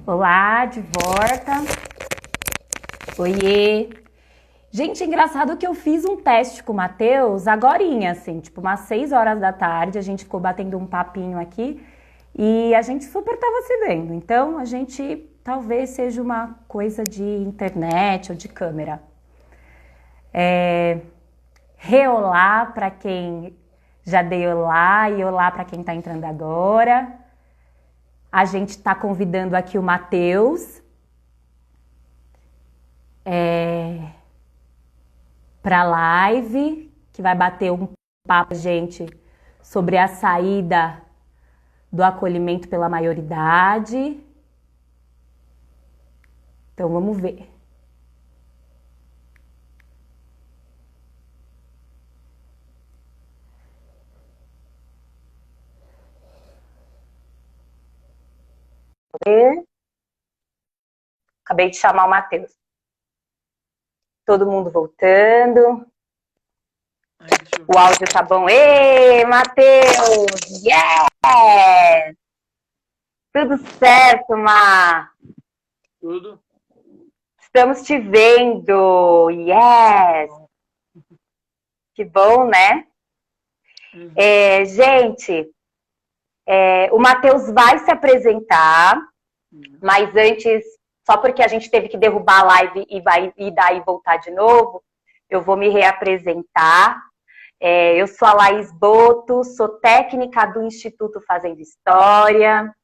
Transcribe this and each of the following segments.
Olá, de volta. Oiê. Gente, é engraçado que eu fiz um teste com o Matheus agorinha, assim, tipo umas 6 horas da tarde, a gente ficou batendo um papinho aqui e a gente super tava se vendo. Então, a gente talvez seja uma coisa de internet ou de câmera. Reolá para quem já deu olá e olá para quem tá entrando agora. A gente tá convidando aqui o Matheus para live, que vai bater um papo, gente, sobre a saída do acolhimento pela maioridade. Então vamos ver. Acabei de chamar o Matheus. Todo mundo voltando. Ai, deixa eu O ver. áudio tá bom. Ê, Matheus! Yes! Tudo certo, Ma? Tudo? Estamos te vendo. Yes! Que bom, né? Uhum. Gente, o Matheus vai se apresentar, Uhum. mas antes, só porque a gente teve que derrubar a live e daí voltar de novo, eu vou me reapresentar. Eu sou a Laís Boto, sou técnica do Instituto Fazendo História,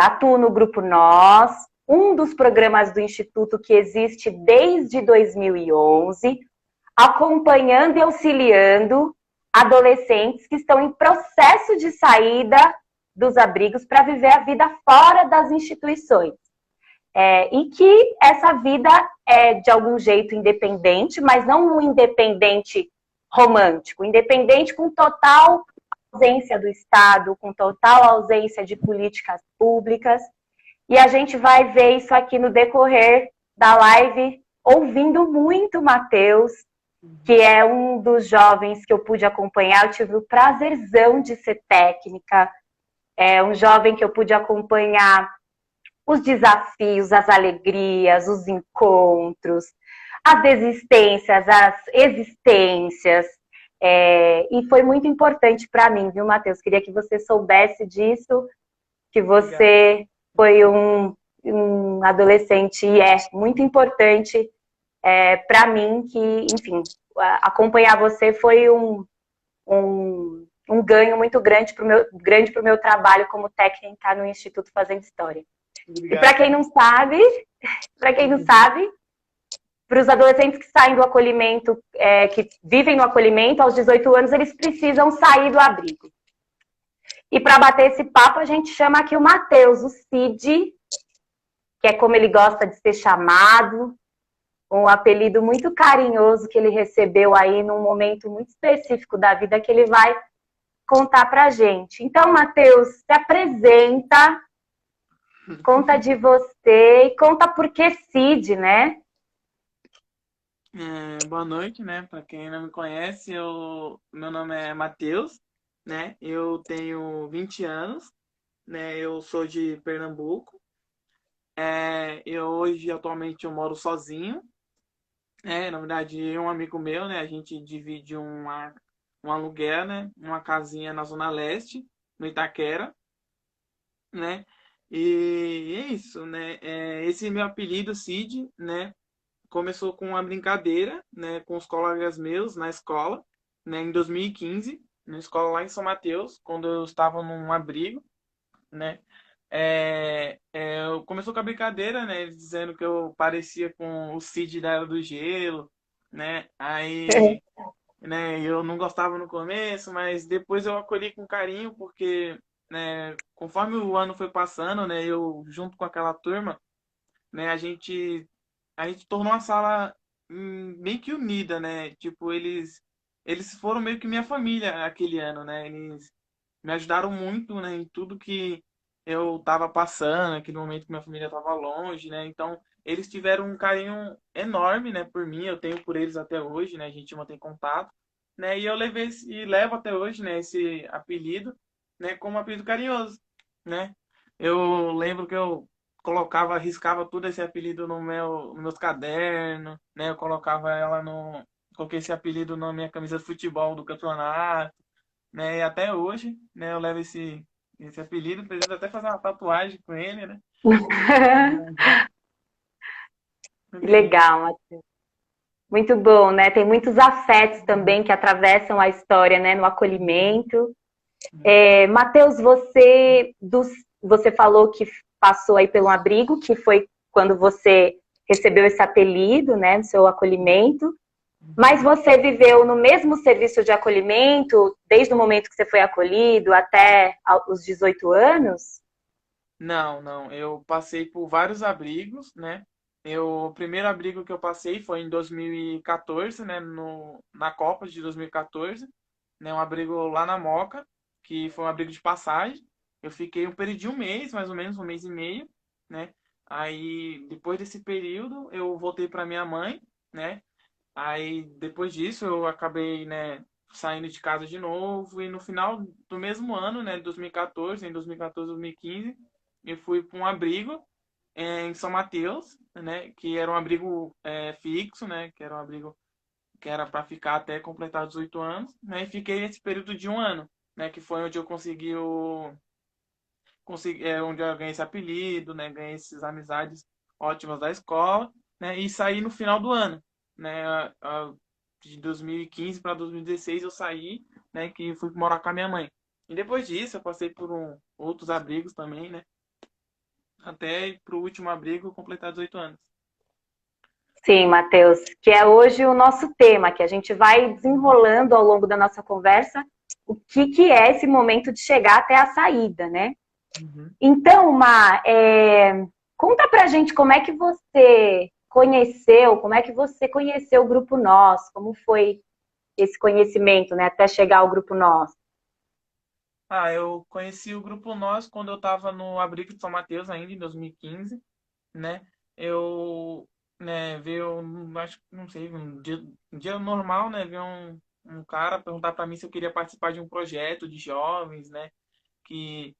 atuo no Grupo Nós, um dos programas do Instituto que existe desde 2011, acompanhando e auxiliando adolescentes que estão em processo de saída dos abrigos para viver a vida fora das instituições. E que essa vida é de algum jeito independente, mas não um independente romântico, independente com total ausência do Estado, com total ausência de políticas públicas. E a gente vai ver isso aqui no decorrer da live, ouvindo muito o Matheus, que é um dos jovens que eu pude acompanhar. Eu tive o prazerzão de ser técnica, é um jovem que eu pude acompanhar os desafios, as alegrias, os encontros, as desistências, as existências. E foi muito importante para mim, viu, Matheus? Queria que você soubesse disso, que Obrigado. você foi um adolescente e é muito importante para mim, que, enfim, acompanhar você foi um ganho muito grande para o meu trabalho como técnica no Instituto Fazendo História. E para Obrigado. quem não sabe, para quem não sabe, para os adolescentes que saem do acolhimento, que vivem no acolhimento, aos 18 anos, eles precisam sair do abrigo. E para bater esse papo, a gente chama aqui o Matheus, o Cid, que é como ele gosta de ser chamado, um apelido muito carinhoso que ele recebeu aí num momento muito específico da vida que ele vai contar pra gente. Então, Matheus, se apresenta, conta de você e conta por que Cid, né? Boa noite, né? Para quem não me conhece, meu nome é Matheus, né? Eu tenho 20 anos, né? Eu sou de Pernambuco. Eu hoje, atualmente, eu moro sozinho. Na verdade, eu e um amigo meu, né? A gente divide um aluguel, né? Uma casinha na Zona Leste, no Itaquera, né? E é isso, né? Esse meu apelido, Cid, né? Começou com uma brincadeira, né, com os colegas meus na escola, né, em 2015, na escola lá em São Mateus, quando eu estava num abrigo, né. Começou com a brincadeira, né, eles dizendo que eu parecia com o Cid da Era do Gelo, né. Aí, né, eu não gostava no começo, mas depois eu acolhi com carinho, porque, né, conforme o ano foi passando, né, eu junto com aquela turma, né, a gente tornou a sala meio que unida, né? Tipo, eles foram meio que minha família aquele ano, né? Eles me ajudaram muito, né, em tudo que eu tava passando, aquele momento que minha família tava longe, né? Então, eles tiveram um carinho enorme, né, por mim, eu tenho por eles até hoje, né? A gente mantém contato, né? E eu e levo até hoje, né, esse apelido, né, como um apelido carinhoso, né? Eu lembro que eu colocava, riscava tudo esse apelido nos meus cadernos, né? Eu colocava ela no, coloquei esse apelido na minha camisa de futebol do campeonato, né? E até hoje, né? Eu levo esse apelido, pretendo até fazer uma tatuagem com ele, né? Que Muito lindo. legal, Matheus. Muito bom, né? Tem muitos afetos também que atravessam a história, né? No acolhimento. Matheus, você falou que passou aí pelo abrigo, que foi quando você recebeu esse apelido, né? No seu acolhimento. Mas você viveu no mesmo serviço de acolhimento desde o momento que você foi acolhido até os 18 anos? Não, não. Eu passei por vários abrigos, né? O primeiro abrigo que eu passei foi em 2014, né? Na Copa de 2014, né? Um abrigo lá na Moca, que foi um abrigo de passagem. Eu fiquei um período de um mês, mais ou menos, um mês e meio, né? Aí, depois desse período, eu voltei para minha mãe, né? Aí, depois disso, eu acabei, né, saindo de casa de novo. E no final do mesmo ano, né, 2014, em 2014, 2015, eu fui para um abrigo em São Mateus, né, que era um abrigo fixo, né, que era um abrigo que era para ficar até completar 18 anos, né, e fiquei nesse período de um ano, né, que foi onde eu onde eu ganhei esse apelido, né, ganhei essas amizades ótimas da escola, né, e saí no final do ano, né, de 2015 para 2016 eu saí, né, que fui morar com a minha mãe. E depois disso eu passei por outros abrigos também, né, até pro último abrigo completar 18 anos. Sim, Matheus, que é hoje o nosso tema, que a gente vai desenrolando ao longo da nossa conversa o que é esse momento de chegar até a saída, né? Uhum. Então, conta pra gente como é que você conheceu o Grupo Nós, como foi esse conhecimento, né, até chegar ao Grupo Nós. Ah, eu conheci o Grupo Nós quando eu estava no abrigo de São Mateus ainda, em 2015, né? Eu, né, vi, acho, não sei, um dia normal, né? Vi um cara perguntar para mim se eu queria participar de um projeto de jovens, né? Que,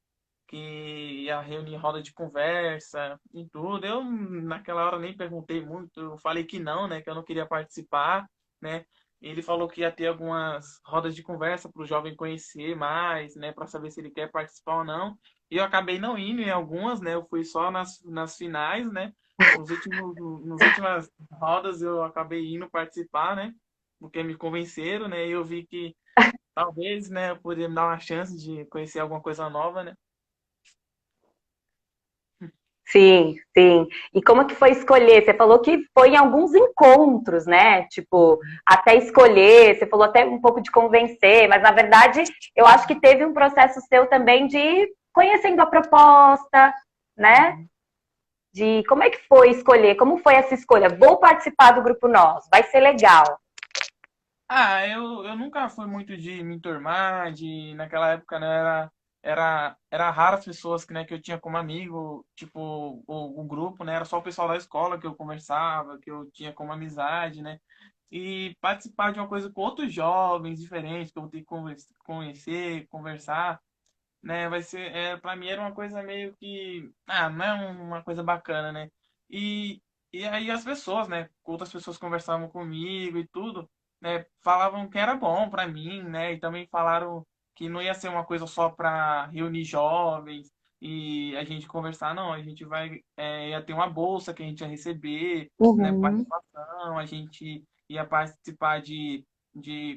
que ia reunir roda de conversa e tudo. Eu, naquela hora, nem perguntei muito. Eu falei que não, né? Que eu não queria participar, né? Ele falou que ia ter algumas rodas de conversa para o jovem conhecer mais, né? Para saber se ele quer participar ou não. E eu acabei não indo em algumas, né? Eu fui só nas finais, né? Nas últimas rodas eu acabei indo participar, né? Porque me convenceram, né? E eu vi que talvez, né, eu poderia me dar uma chance de conhecer alguma coisa nova, né? Sim, sim. E como que foi escolher? Você falou que foi em alguns encontros, né? Tipo, até escolher, você falou até um pouco de convencer, mas na verdade eu acho que teve um processo seu também de ir conhecendo a proposta, né? Uhum. De como é que foi escolher, como foi essa escolha? Vou participar do Grupo Nós, vai ser legal. Ah, eu nunca fui muito de me enturmar, naquela época, né, era raro as pessoas que eu tinha como amigo, tipo, o grupo, né, era só o pessoal da escola que eu conversava, que eu tinha como amizade, né, e participar de uma coisa com outros jovens diferentes, que eu vou ter que conhecer, conversar, né, para mim era uma coisa meio que, não é uma coisa bacana, né, e, e aí as pessoas, né, outras pessoas conversavam comigo e tudo, né, falavam que era bom para mim, né, e também falaram que não ia ser uma coisa só para reunir jovens e a gente conversar, não, a gente ia ter uma bolsa que a gente ia receber, né, Uhum. participação, a gente ia participar de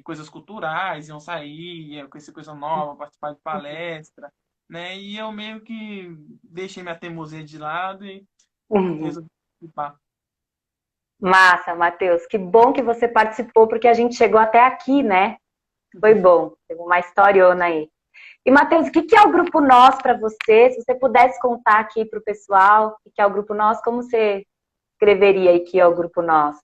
coisas culturais, iam sair, ia conhecer coisa nova, participar de palestra, né, e eu meio que deixei minha teimosia de lado e Uhum. resolvi participar. Massa, Matheus. Que bom que você participou, porque a gente chegou até aqui, né? Foi bom. Teve uma historiona aí. E, Matheus, o que é o Grupo Nós para você? Se você pudesse contar aqui para o pessoal o que é o Grupo Nós, como você escreveria aí que é o Grupo Nós?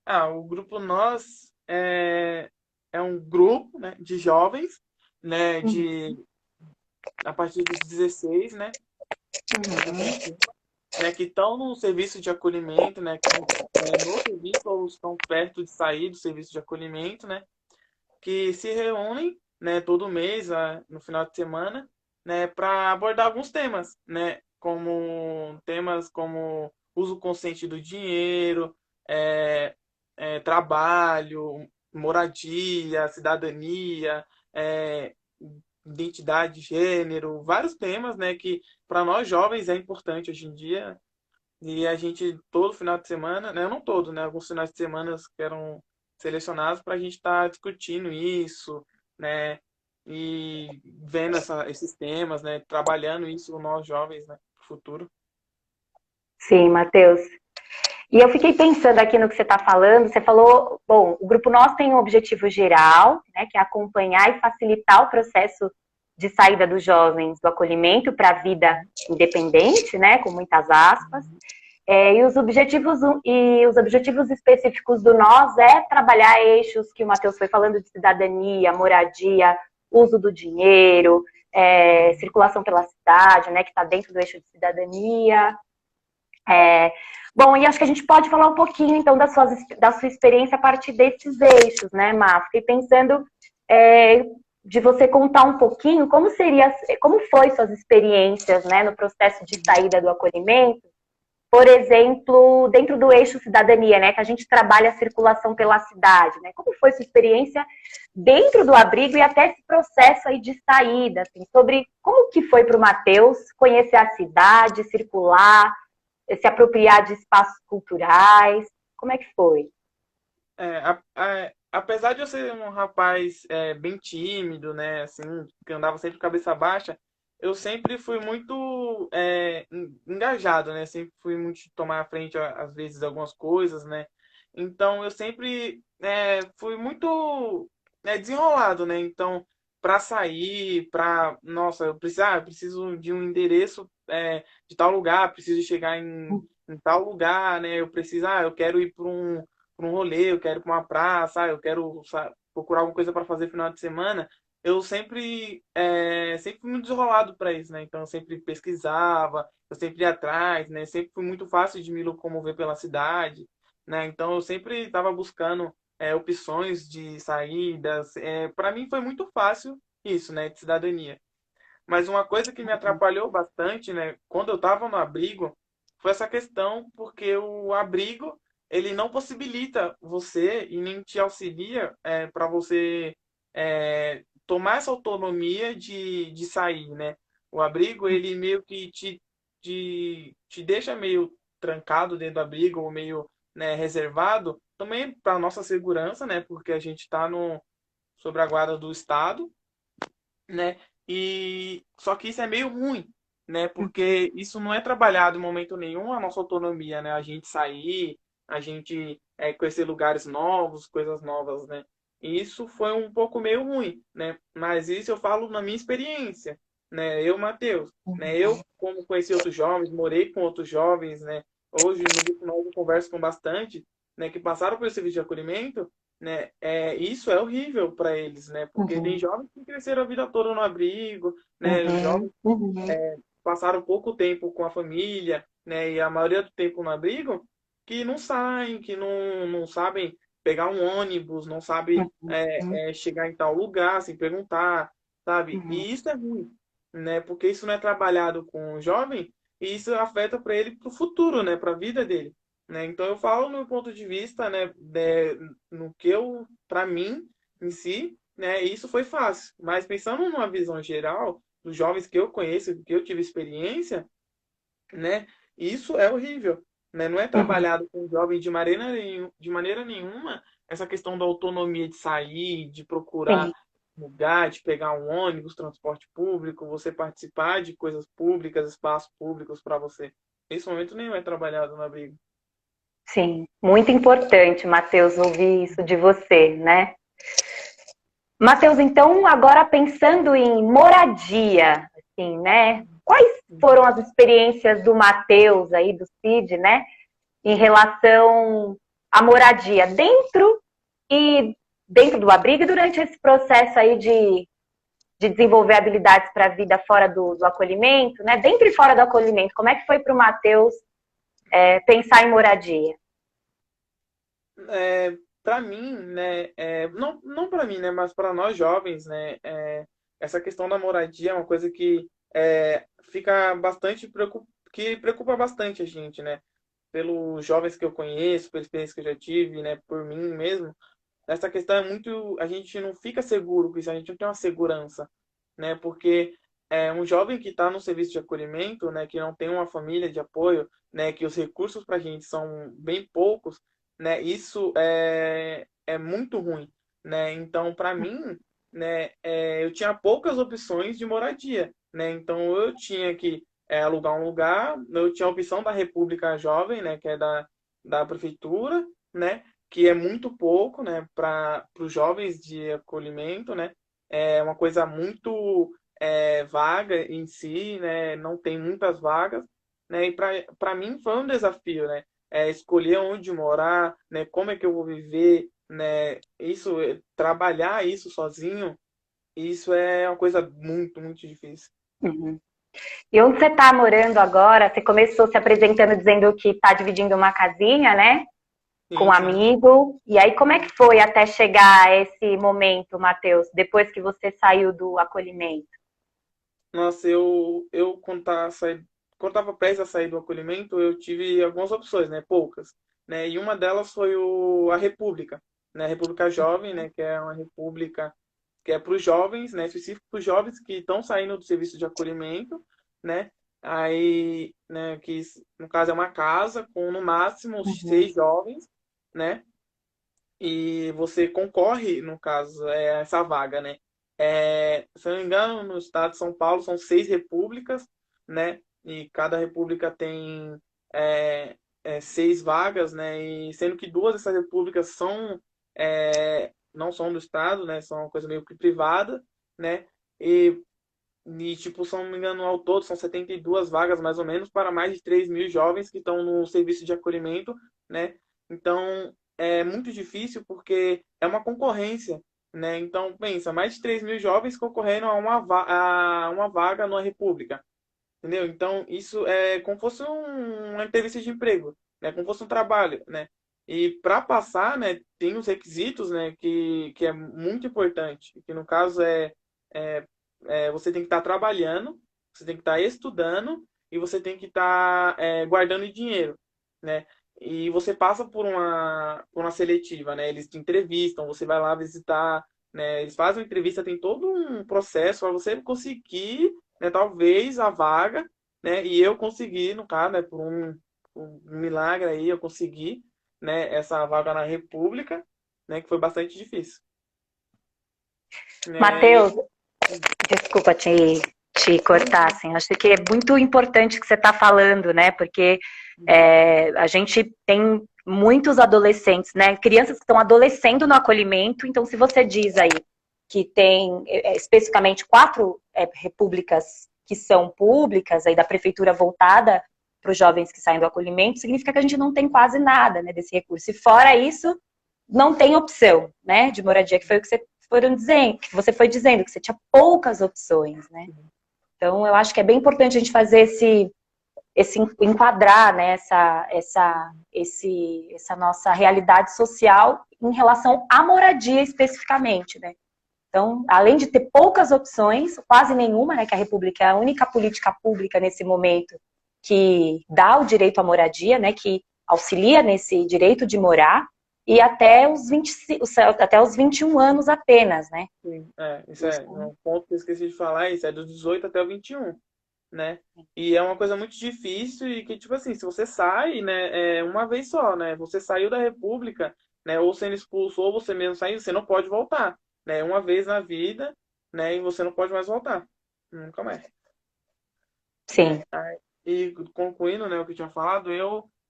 Ah, o grupo Nós é um grupo, né, de jovens, né, a partir dos 16, né, né, que estão no serviço de acolhimento, né, que estão no serviço ou estão perto de sair do serviço de acolhimento, né, que se reúnem, né, todo mês, no final de semana, né, para abordar alguns temas, né, como temas como uso consciente do dinheiro, é, trabalho, moradia, cidadania, é, identidade, gênero, vários temas, né, que para nós jovens é importante hoje em dia. E a gente, todo final de semana, né, não todo, né, alguns finais de semana que eram selecionados para a gente estar discutindo isso, né, e vendo esses temas, né, trabalhando isso nós jovens, né, pro futuro. Sim, Matheus. E eu fiquei pensando aqui no que você está falando. Você falou, bom, o Grupo Nós tem um objetivo geral, né, que é acompanhar e facilitar o processo de saída dos jovens do acolhimento para a vida independente, né, com muitas aspas. E os objetivos específicos do Nós é trabalhar eixos que o Matheus foi falando de cidadania, moradia, uso do dinheiro, circulação pela cidade, né, que está dentro do eixo de cidadania. É, Bom, e acho que a gente pode falar um pouquinho, então, da sua experiência a partir desses eixos, né, Má? Fiquei pensando de você contar um pouquinho como foi suas experiências, né, no processo de saída do acolhimento, por exemplo, dentro do eixo cidadania, né, que a gente trabalha a circulação pela cidade, né? Como foi sua experiência dentro do abrigo e até esse processo aí de saída, assim, sobre como que foi para o Matheus conhecer a cidade, circular, se apropriar de espaços culturais, como é que foi? Apesar de eu ser um rapaz bem tímido, né, assim, que andava sempre com cabeça baixa, eu sempre fui muito engajado, né, sempre fui muito de tomar à frente, às vezes, algumas coisas, né, então eu sempre fui muito desenrolado, né, então, para sair, nossa, eu preciso de um endereço de tal lugar, preciso chegar em tal lugar, né, eu quero ir para um rolê, eu quero ir para uma praça, eu quero procurar alguma coisa para fazer no final de semana, eu sempre fui muito desenrolado para isso, né? Então eu sempre pesquisava, eu sempre ia atrás, né? Sempre fui muito fácil de me locomover pela cidade, né? Então eu sempre estava buscando opções de saídas. Para mim foi muito fácil isso, né? De cidadania. Mas uma coisa que me atrapalhou bastante, né, quando eu estava no abrigo, foi essa questão, porque o abrigo, ele não possibilita você e nem te auxilia para você tomar essa autonomia de sair, né? O abrigo, ele meio que te deixa meio trancado dentro do abrigo, ou meio, né, reservado, também para nossa segurança, né? Porque a gente está no sob a guarda do Estado, né? E só que isso é meio ruim, né? Porque isso não é trabalhado em momento nenhum a nossa autonomia, né? A gente sair, a gente conhecer lugares novos, coisas novas, né? E isso foi um pouco meio ruim, né? Mas isso eu falo na minha experiência, né? Eu, Matheus, né? Eu, como conheci outros jovens, morei com outros jovens, né? Hoje no grupo nós eu converso com bastante, né? Que passaram por esse serviço de acolhimento, né? Isso é horrível para eles, né? Porque tem Uhum, jovens que cresceram a vida toda no abrigo, né? uhum, Jovens uhum, passaram pouco tempo com a família, né? E a maioria do tempo no abrigo, que não saem, que não sabem pegar um ônibus, não sabem uhum, chegar em tal lugar sem perguntar, sabe? uhum, E isso é ruim, né? Porque isso não é trabalhado com o jovem e isso afeta para ele para o futuro, né? Para a vida dele. Né? Então eu falo no meu ponto de vista, né, no que eu, para mim, em si, né, isso foi fácil. Mas pensando numa visão geral dos jovens que eu conheço, que eu tive experiência, né, isso é horrível, né? Não é uhum. trabalhado com o jovem de maneira nenhuma essa questão da autonomia de sair, de procurar Sim, lugar, de pegar um ônibus, transporte público, você participar de coisas públicas, espaços públicos para você. Esse momento nem é trabalhado na briga. sim. Muito importante, Matheus, ouvir isso de você, né? Matheus, então, agora pensando em moradia, assim, né? Quais foram as experiências do Matheus aí, do Cid, né? Em relação à moradia e dentro do abrigo e durante esse processo aí de desenvolver habilidades para a vida fora do acolhimento, né? Dentro e fora do acolhimento, como é que foi para o Matheus pensar em moradia? Para mim, né, não para mim, né, mas para nós jovens, né, essa questão da moradia é uma coisa que fica bastante que preocupa bastante a gente, né? Pelos jovens que eu conheço, pela experiência que eu já tive, né? Por mim mesmo, essa questão é muito, a gente não fica seguro com isso, a gente não tem uma segurança, né? Porque um jovem que está no serviço de acolhimento, né? Que não tem uma família de apoio, né? Que os recursos para a gente são bem poucos, né? Isso é muito ruim, né? Então, para mim, né? Eu tinha poucas opções de moradia, né? Então, eu tinha que alugar um lugar, eu tinha a opção da República Jovem, né? Que é da prefeitura, né? Que é muito pouco, né, para os jovens de acolhimento, né? É uma coisa muito vaga em si, né? Não tem muitas vagas, né? E para mim foi um desafio, né? Escolher onde morar, né? Como é que eu vou viver, né? Isso, trabalhar isso sozinho, isso é uma coisa muito, muito difícil. Uhum. E onde você está morando agora? Você começou se apresentando dizendo que está dividindo uma casinha, né? Com um Sim, sim. amigo. E aí, como é que foi até chegar a esse momento, Matheus, depois que você saiu do acolhimento? Nossa, eu quando estava prestes a sair do acolhimento, eu tive algumas opções, né? Poucas, né? E uma delas foi a República, né? A República Jovem, né? Que é uma república que é para os jovens, né? Específico para os jovens que estão saindo do serviço de acolhimento, né? Aí, né? Que no caso é uma casa com no máximo Uhum, 6 jovens, né? E você concorre, no caso, essa vaga, né? Se eu não me engano, no estado de São Paulo são 6 repúblicas, né? E cada república tem 6 vagas, né? E sendo que 2 dessas repúblicas não são do estado, né? São uma coisa meio que privada, né? E, tipo, se eu não me engano, ao todo são 72 vagas, mais ou menos, para mais de 3 mil jovens que estão no serviço de acolhimento, né? Então, é muito difícil porque é uma concorrência, né? Então, pensa, mais de 3 mil jovens concorrendo a uma vaga numa república, entendeu? Então, isso é como se fosse uma entrevista de emprego, né? Como se fosse um trabalho, né? E para passar, né, tem os requisitos, né, que é muito importante, que no caso é você tem que estar trabalhando, você tem que estar estudando e você tem que estar guardando dinheiro, né? E você passa por uma seletiva, né? Eles te entrevistam, você vai lá visitar, né? Eles fazem uma entrevista, tem todo um processo para você conseguir, né, talvez a vaga, né? E eu consegui, no caso, né, por um milagre aí, eu consegui, né, essa vaga na República, né, que foi bastante difícil, né? Matheus, desculpa te cortar, assim, acho que é muito importante o que você está falando, né? Porque a gente tem muitos adolescentes, né? Crianças que estão adolescendo no acolhimento, então se você diz aí que tem especificamente 4 repúblicas que são públicas, aí da prefeitura voltada para os jovens que saem do acolhimento, significa que a gente não tem quase nada, né, desse recurso. E fora isso, não tem opção, né, de moradia, que foi o que você foi dizendo, que você tinha poucas opções, né? Então, eu acho que é bem importante a gente fazer esse enquadrar, né, essa nossa realidade social em relação à moradia especificamente, né? Então, além de ter poucas opções, quase nenhuma, né, que a República é a única política pública nesse momento que dá o direito à moradia, né, que auxilia nesse direito de morar, e até os 21 anos apenas, né? Sim, isso é um ponto que eu esqueci de falar, isso é dos 18 até o 21, né? E é uma coisa muito difícil e que, tipo assim, se você sai, né, uma vez só, né? Você saiu da República, né, ou sendo expulso, ou você mesmo saiu, você não pode voltar, né? Uma vez na vida, né, e você não pode mais voltar. Nunca mais, Sim. né? E concluindo, né, o que eu tinha falado,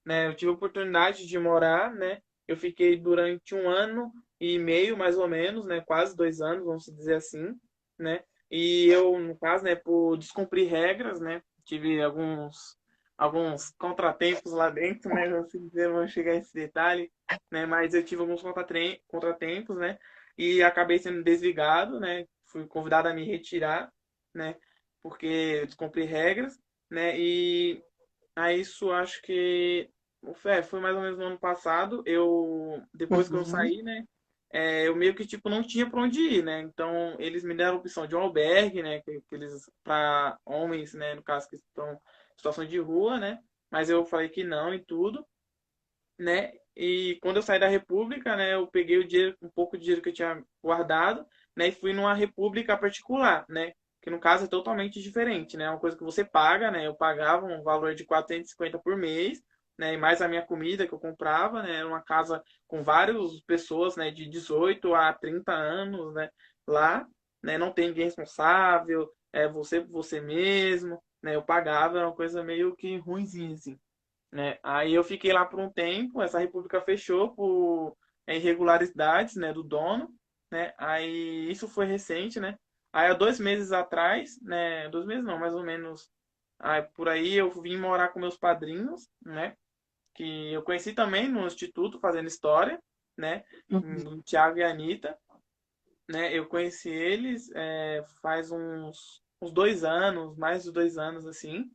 né, eu tive a oportunidade de morar, né? Eu fiquei durante 1 ano e meio, mais ou menos, né? Quase 2 anos, vamos dizer assim, né? E eu, no caso, né, por descumprir regras, né? Tive alguns contratempos lá dentro, né? Vamos dizer, vamos chegar a esse detalhe, né? Mas eu tive alguns contratempos, né? E acabei sendo desligado, né? Fui convidado a me retirar, né? Porque eu descumpri regras, né? E aí isso acho que foi mais ou menos no ano passado. Depois que eu Uhum. saí, né? eu meio que, tipo, não tinha para onde ir, né? Então, eles me deram a opção de um albergue, né? Que eles, para homens, né? No caso, que estão em situação de rua, né? Mas eu falei que não e tudo, né? E quando eu saí da República, né? Eu peguei o dinheiro, um pouco de dinheiro que eu tinha guardado, né? E fui numa República particular, né? Que no caso é totalmente diferente, né? É uma coisa que você paga, né? Eu pagava um valor de 450 por mês, né? E mais a minha comida que eu comprava, né? Era uma casa com várias pessoas, né? De 18 a 30 anos, né? Lá, né? Não tem ninguém responsável, é você mesmo, né? Eu pagava, era uma coisa meio que ruimzinha, assim, né? Aí eu fiquei lá por um tempo, essa república fechou por irregularidades, né, do dono, né? Aí isso foi recente, né? Aí há 2 meses atrás, né, 2 meses não, mais ou menos, aí, por aí eu vim morar com meus padrinhos, né? Que eu conheci também no instituto fazendo história, né? Uhum. O Thiago e a Anitta, né? Eu conheci eles faz uns 2 anos, mais de 2 anos assim,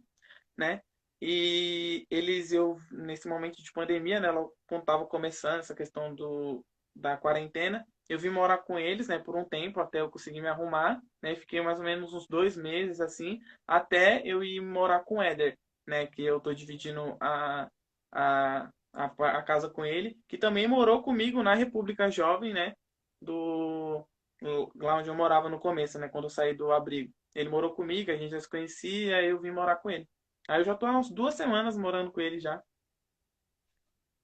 né? E eles, nesse momento de pandemia, né, quando estava começando essa questão da quarentena, eu vim morar com eles, né, por um tempo, até eu conseguir me arrumar, né, fiquei mais ou menos uns 2 meses, assim, até eu ir morar com o Éder, né, que eu tô dividindo a casa com ele, que também morou comigo na República Jovem, né, lá onde eu morava no começo, né, quando eu saí do abrigo. Ele morou comigo, a gente já se conhecia, aí eu vim morar com ele. Aí eu já tô há uns 2 semanas morando com ele já.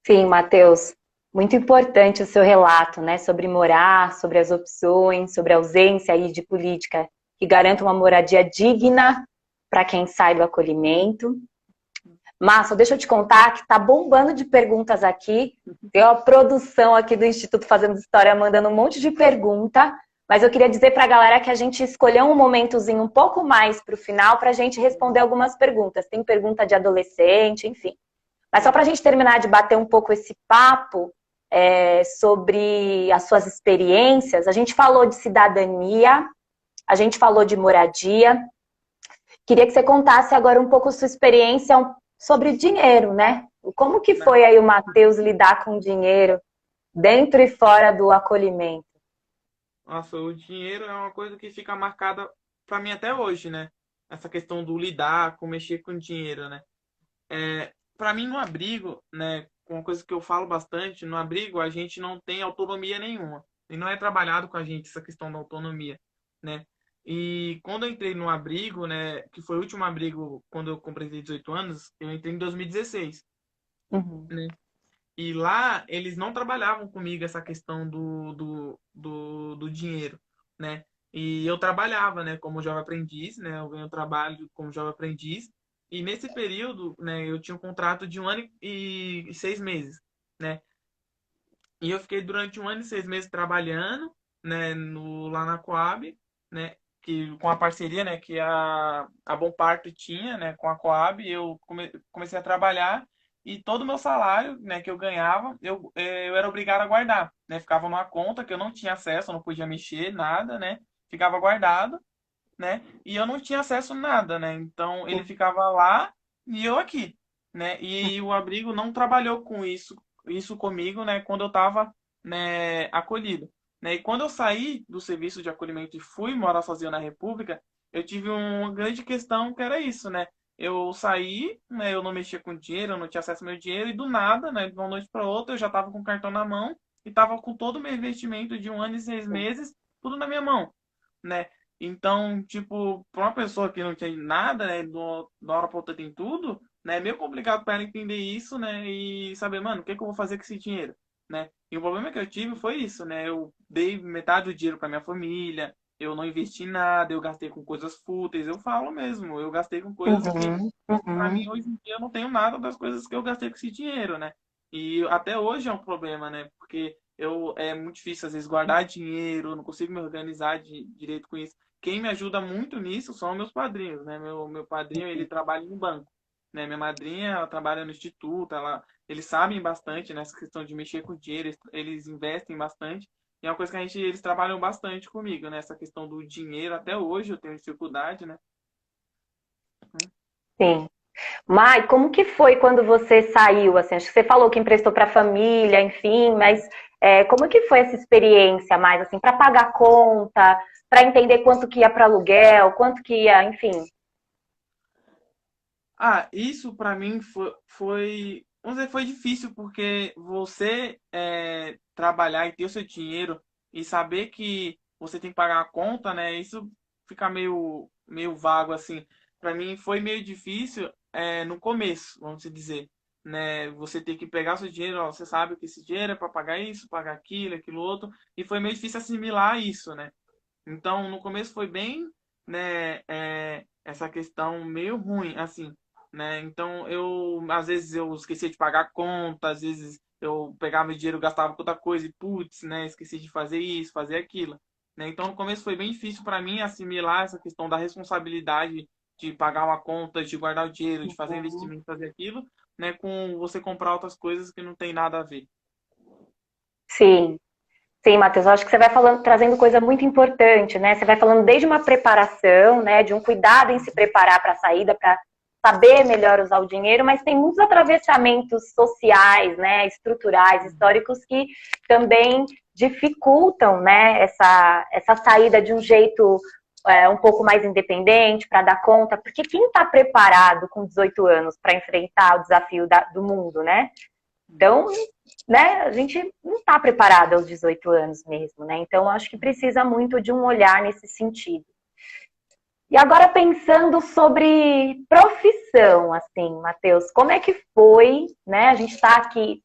Sim, Matheus, muito importante o seu relato, né, sobre morar, sobre as opções, sobre a ausência aí de política que garanta uma moradia digna para quem sai do acolhimento. Márcio, deixa eu te contar que tá bombando de perguntas aqui. Tem uma produção aqui do Instituto Fazendo História mandando um monte de pergunta, mas eu queria dizer para a galera que a gente escolheu um momentozinho um pouco mais para o final para a gente responder algumas perguntas. Tem pergunta de adolescente, enfim. Mas só para a gente terminar de bater um pouco esse papo sobre as suas experiências, a gente falou de cidadania, a gente falou de moradia. Queria que você contasse agora um pouco sua experiência sobre dinheiro, né? Como que Né? foi aí o Matheus lidar com dinheiro dentro e fora do acolhimento? Nossa, o dinheiro é uma coisa que fica marcada pra mim até hoje, né? Essa questão do lidar, com mexer com dinheiro, né? Para mim, no abrigo, né? Uma coisa que eu falo bastante, no abrigo a gente não tem autonomia nenhuma. E não é trabalhado com a gente essa questão da autonomia, né? E quando eu entrei no abrigo, né? Que foi o último abrigo quando eu completei 18 anos, eu entrei em 2016, Uhum. né? E lá eles não trabalhavam comigo essa questão do dinheiro, né? E eu trabalhava, né, como jovem aprendiz, né? Eu ganho trabalho como jovem aprendiz. E nesse período, né, eu tinha um contrato de 1 ano e 6 meses, né? E eu fiquei durante 1 ano e 6 meses trabalhando, né, lá na Coab, né? Que, com a parceria, né, que a Bom Parto tinha, né, com a Coab, eu comecei a trabalhar e todo o meu salário, né, que eu ganhava, eu era obrigado a guardar, né, ficava numa conta que eu não tinha acesso, eu não podia mexer, nada, né, ficava guardado, né, e eu não tinha acesso a nada, né, então ele ficava lá e eu aqui, né, e o abrigo não trabalhou com isso comigo, né, quando eu estava, né, acolhido. Né? E quando eu saí do serviço de acolhimento e fui morar sozinho na República, eu tive uma grande questão que era isso, né? Eu saí, né? Eu não mexia com dinheiro, eu não tinha acesso ao meu dinheiro, e do nada, né? De uma noite para outra, eu já estava com o cartão na mão e estava com todo o meu investimento de 1 ano e 6 meses, tudo na minha mão, né? Então, tipo, para uma pessoa que não tem nada, né? Da hora para outra tem tudo, né? É meio complicado para ela entender isso, né? E saber, mano, o que que eu vou fazer com esse dinheiro? Né? E o problema que eu tive foi isso, né? Eu dei metade do dinheiro para minha família, eu não investi em nada, eu gastei com coisas fúteis, eu falo mesmo, eu gastei com coisas que, Uhum, para mim, uhum. hoje em dia, eu não tenho nada das coisas que eu gastei com esse dinheiro, né? E até hoje é um problema, né? Porque é muito difícil, às vezes, guardar dinheiro, eu não consigo me organizar direito com isso. Quem me ajuda muito nisso são meus padrinhos, né? Meu padrinho, ele trabalha em banco, né? Minha madrinha, ela trabalha no instituto, eles sabem bastante nessa questão de mexer com dinheiro, eles investem bastante. E é uma coisa que eles trabalham bastante comigo, né? Essa questão do dinheiro, até hoje eu tenho dificuldade, né? Sim. Mai, como que foi quando você saiu? Assim, acho que você falou que emprestou para a família, enfim, mas Como que foi essa experiência mais, assim, para pagar conta, para entender quanto que ia para aluguel, quanto que ia, enfim. Isso para mim vamos dizer, foi difícil porque você trabalhar e ter o seu dinheiro e saber que você tem que pagar a conta, né? Isso fica meio vago assim. Para mim foi meio difícil no começo, vamos dizer, né? Você ter que pegar o seu dinheiro, ó, você sabe que esse dinheiro é para pagar isso, pagar aquilo, aquilo outro, e foi meio difícil assimilar isso, né? Então, no começo foi bem, né, essa questão meio ruim, assim, né? Então, às vezes eu esquecia de pagar a conta, às vezes eu pegava meu dinheiro, gastava com outra coisa e, putz, né, esqueci de fazer isso, fazer aquilo, né? Então, no começo foi bem difícil para mim assimilar essa questão da responsabilidade de pagar uma conta, de guardar o dinheiro, de fazer Uhum. investimento, fazer aquilo, né, com você comprar outras coisas que não tem nada a ver. Sim. Sim, Matheus, eu acho que você vai falando, trazendo coisa muito importante, né? Você vai falando desde uma preparação, né? De um cuidado em se preparar para a saída, para saber melhor usar o dinheiro, mas tem muitos atravessamentos sociais, né? Estruturais, históricos que também dificultam, né? Essa saída de um jeito um pouco mais independente para dar conta, porque quem está preparado com 18 anos para enfrentar o desafio do mundo, né? Então, né, a gente não está preparado aos 18 anos mesmo, né? Então, acho que precisa muito de um olhar nesse sentido. E agora pensando sobre profissão, assim, Matheus, como é que foi, né? A gente está aqui